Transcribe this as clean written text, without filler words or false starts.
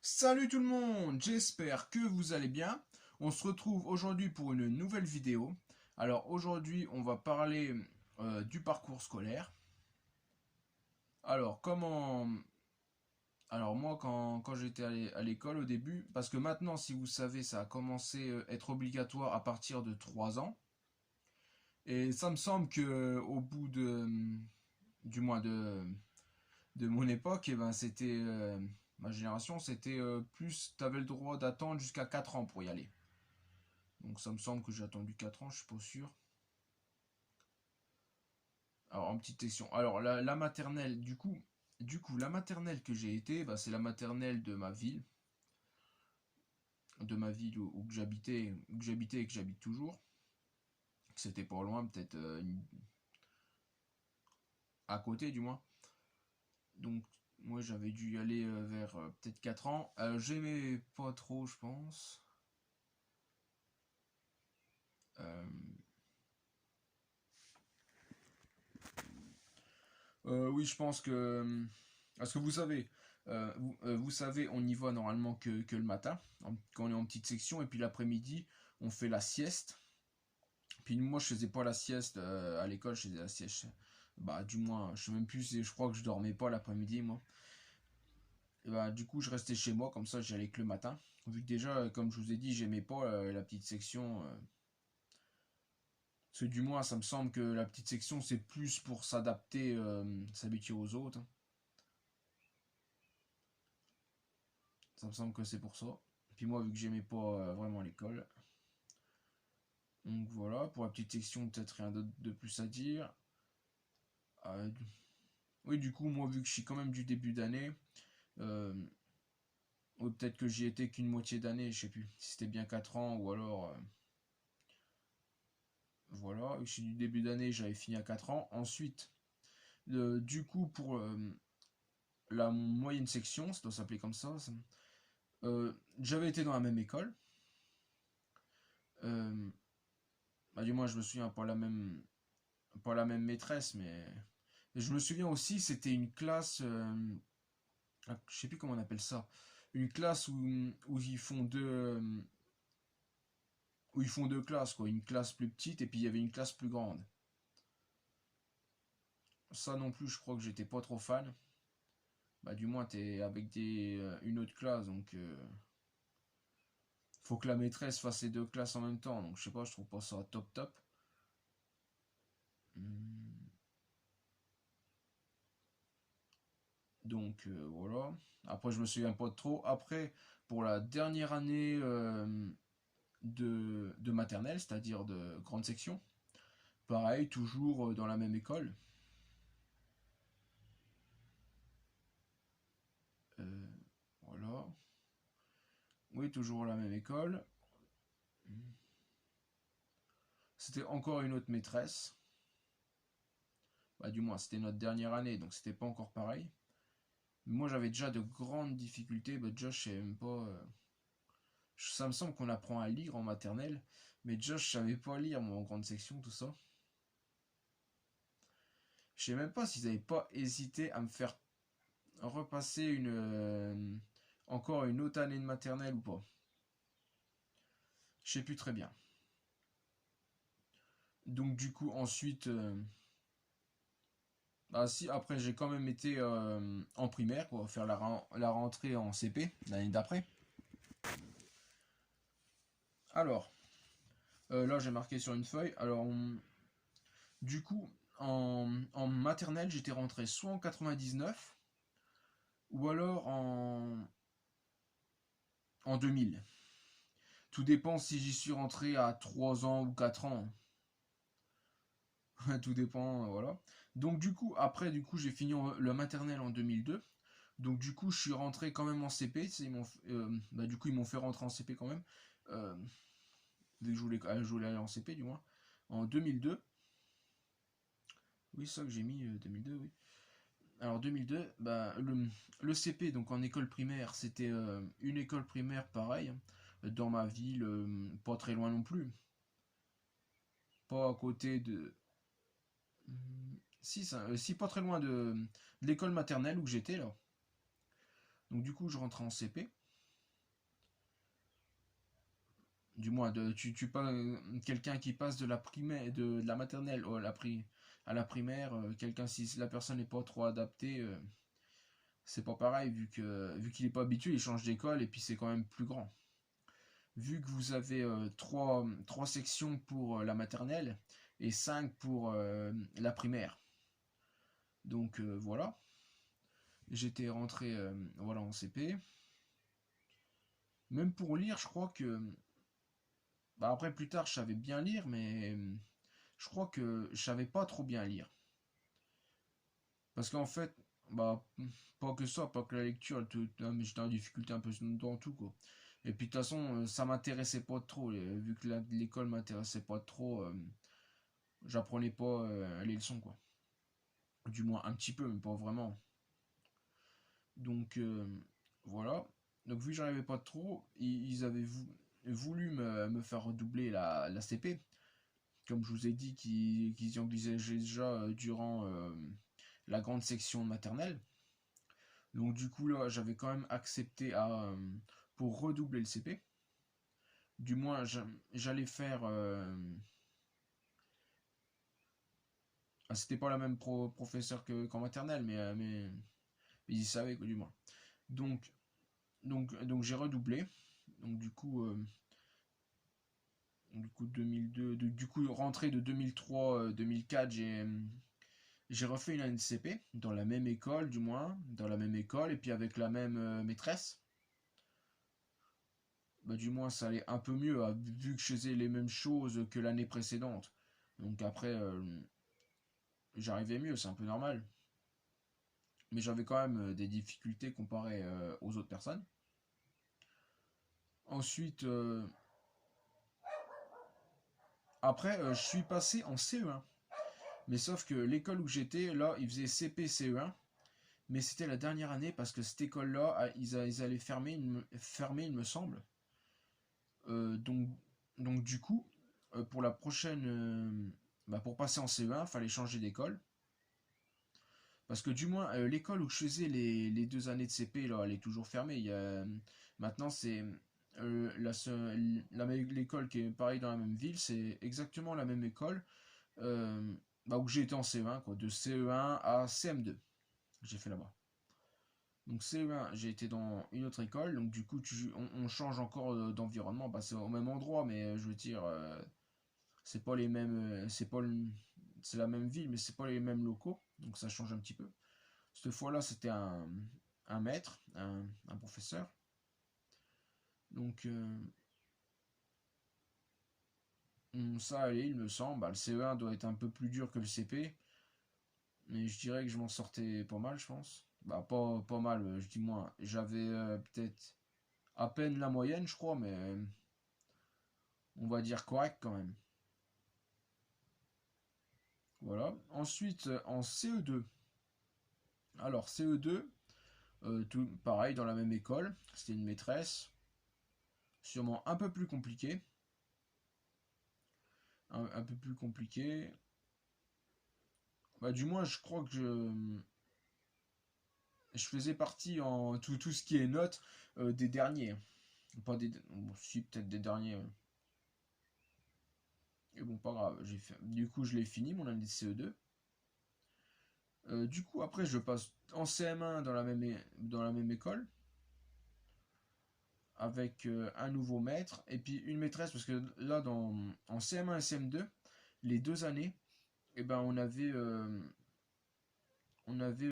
Salut tout le monde, j'espère que vous allez bien. On se retrouve aujourd'hui pour une nouvelle vidéo. Alors aujourd'hui on va parler du parcours scolaire. Alors comment... Alors moi quand j'étais à l'école au début, parce que maintenant si vous savez ça a commencé à être obligatoire à partir de 3 ans. Et ça me semble que au bout du moins de mon époque, eh ben, c'était ma génération, c'était plus, t'avais le droit d'attendre jusqu'à 4 ans pour y aller. Donc ça me semble que j'ai attendu 4 ans, je suis pas sûr. Alors en petite section. Alors la maternelle, du coup, la maternelle que j'ai été, bah, c'est la maternelle de ma ville où que j'habitais et que j'habite toujours. C'était pas loin, peut-être à côté du moins. Donc moi j'avais dû y aller vers peut-être 4 ans. J'aimais pas trop, je pense. Euh, oui, je pense que. Parce que vous savez, vous savez, on y va normalement que le matin, quand on est en petite section, et puis l'après-midi, on fait la sieste. Puis moi, je faisais pas la sieste à l'école, je faisais la sieste. Bah, du moins, je sais même plus, je crois que je dormais pas l'après-midi, moi. Et bah, du coup, je restais chez moi, comme ça, j'y allais que le matin. Vu que déjà, comme je vous ai dit, j'aimais pas la petite section. Parce que du moins, ça me semble que la petite section, c'est plus pour s'adapter, s'habituer aux autres, hein. Ça me semble que c'est pour ça. Puis moi, vu que j'aimais pas vraiment l'école. Donc voilà, pour la petite section, peut-être rien d'autre de plus à dire. Euh, oui, du coup, moi, vu que je suis quand même du début d'année, euh, ou peut-être que j'y étais qu'une moitié d'année, je sais plus si c'était bien 4 ans ou alors. Voilà, vu que je suis du début d'année, j'avais fini à 4 ans. Ensuite, du coup, pour la moyenne section, ça doit s'appeler comme ça. J'avais été dans la même école. Euh, Bah, du moins, je me souviens pas la même maîtresse, mais je me souviens aussi, c'était une classe, je sais plus comment on appelle ça, une classe où ils font deux classes, quoi, une classe plus petite et puis il y avait une classe plus grande. Ça non plus, je crois que j'étais pas trop fan. Bah du moins t'es avec une autre classe, donc faut que la maîtresse fasse les deux classes en même temps, donc je sais pas, je trouve pas ça top top. Hum, Donc voilà. Après je me souviens pas de trop. Après pour la dernière année de maternelle, c'est-à-dire de grande section. Pareil, toujours dans la même école. Euh, voilà. Oui, toujours la même école. C'était encore une autre maîtresse. Bah, du moins, c'était notre dernière année, donc c'était pas encore pareil. Mais moi, j'avais déjà de grandes difficultés. Bah, déjà, je sais même pas. Ça me semble qu'on apprend à lire en maternelle. Mais déjà, je savais pas lire, moi, en grande section, tout ça. Je sais même pas s'ils avaient pas hésité à me faire repasser encore une autre année de maternelle ou pas. Je sais plus très bien. Donc du coup ensuite, bah si après j'ai quand même été en primaire pour faire la rentrée en CP l'année d'après. Alors là j'ai marqué sur une feuille. Alors du coup en maternelle j'étais rentré soit en 99 ou alors en 2000. Tout dépend si j'y suis rentré à 3 ans ou 4 ans. Tout dépend, voilà. Donc du coup, après, du coup, j'ai fini le maternel en 2002. Donc du coup, je suis rentré quand même en CP. Bah, du coup, ils m'ont fait rentrer en CP quand même. Euh, Dès que je voulais aller en CP, du moins. En 2002. Oui, c'est ça que j'ai mis, 2002, oui. Alors 2002, bah, le CP, donc en école primaire, c'était une école primaire pareil, hein, dans ma ville, pas très loin non plus. Pas à côté de... Si, si, pas très loin de l'école maternelle où j'étais là. Donc du coup, je rentrais en CP. Du moins, tu pas quelqu'un qui passe de la primaire, de la maternelle à la primaire, quelqu'un si la personne n'est pas trop adaptée, c'est pas pareil vu qu'il est pas habitué, il change d'école et puis c'est quand même plus grand. Vu que vous avez trois sections pour la maternelle et 5 pour la primaire. Donc voilà, j'étais rentré voilà en CP. Même pour lire, je crois que bah après plus tard je savais bien lire, mais je crois que je savais pas trop bien lire. Parce qu'en fait, bah, pas que ça, pas que la lecture, mais j'étais en difficulté un peu dans tout, quoi. Et puis de toute façon, ça m'intéressait pas trop, vu que l'école m'intéressait pas trop, j'apprenais pas les leçons, quoi. Du moins un petit peu, mais pas vraiment. Donc voilà. Donc vu que j'en avais pas trop, ils avaient voulu me faire redoubler la CP. Comme je vous ai dit, qu'ils y envisageaient déjà durant la grande section maternelle. Donc du coup là, j'avais quand même accepté pour redoubler le CP. Du moins, j'allais faire... c'était pas la même professeur qu'en maternelle, mais ils savaient que du moins. Donc, donc j'ai redoublé. Donc du coup 2002, du coup rentrée de 2003, 2004, j'ai refait une année de CP dans la même école, du moins, dans la même école et puis avec la même maîtresse. Bah, du moins ça allait un peu mieux vu que je faisais les mêmes choses que l'année précédente. Donc après j'arrivais mieux, c'est un peu normal. Mais j'avais quand même des difficultés comparées aux autres personnes. Ensuite, après, je suis passé en CE1. Mais sauf que l'école où j'étais, là, ils faisaient CP, CE1. Mais c'était la dernière année parce que cette école-là, ils allaient fermer, il me semble. Donc, du coup, pour la prochaine, bah, pour passer en CE1, il fallait changer d'école. Parce que du moins, l'école où je faisais les 2 années de CP, là, elle est toujours fermée. Maintenant, c'est l'école qui est pareil dans la même ville, c'est exactement la même école bah, où j'ai été en CE1, quoi, de CE1 à CM2. J'ai fait là-bas. Donc CE1, j'ai été dans une autre école, donc du coup, on change encore d'environnement. Bah, c'est au même endroit, mais je veux dire, c'est pas les mêmes, c'est la même ville, mais c'est pas les mêmes locaux, donc ça change un petit peu. Cette fois-là, c'était un maître, un professeur. Donc ça allait, il me semble. Bah, le CE1 doit être un peu plus dur que le CP, mais je dirais que je m'en sortais pas mal, je pense. Bah, pas mal, je dis moins. J'avais peut-être à peine la moyenne, je crois, mais on va dire correct quand même. Voilà. Ensuite, en CE2. Alors, CE2, tout pareil, dans la même école. C'était une maîtresse. Sûrement un peu plus compliqué. Un peu plus compliqué. Bah, du moins, je crois que je faisais partie en tout ce qui est notes des derniers. Pas des. Bon, si, peut-être des derniers. Et bon, pas grave. Du coup, je l'ai fini, mon année de CE2. Du coup, après, je passe en CM1 dans la même école, avec un nouveau maître, et puis une maîtresse, parce que là, en CM1 et CM2, les 2 années, eh ben, on avait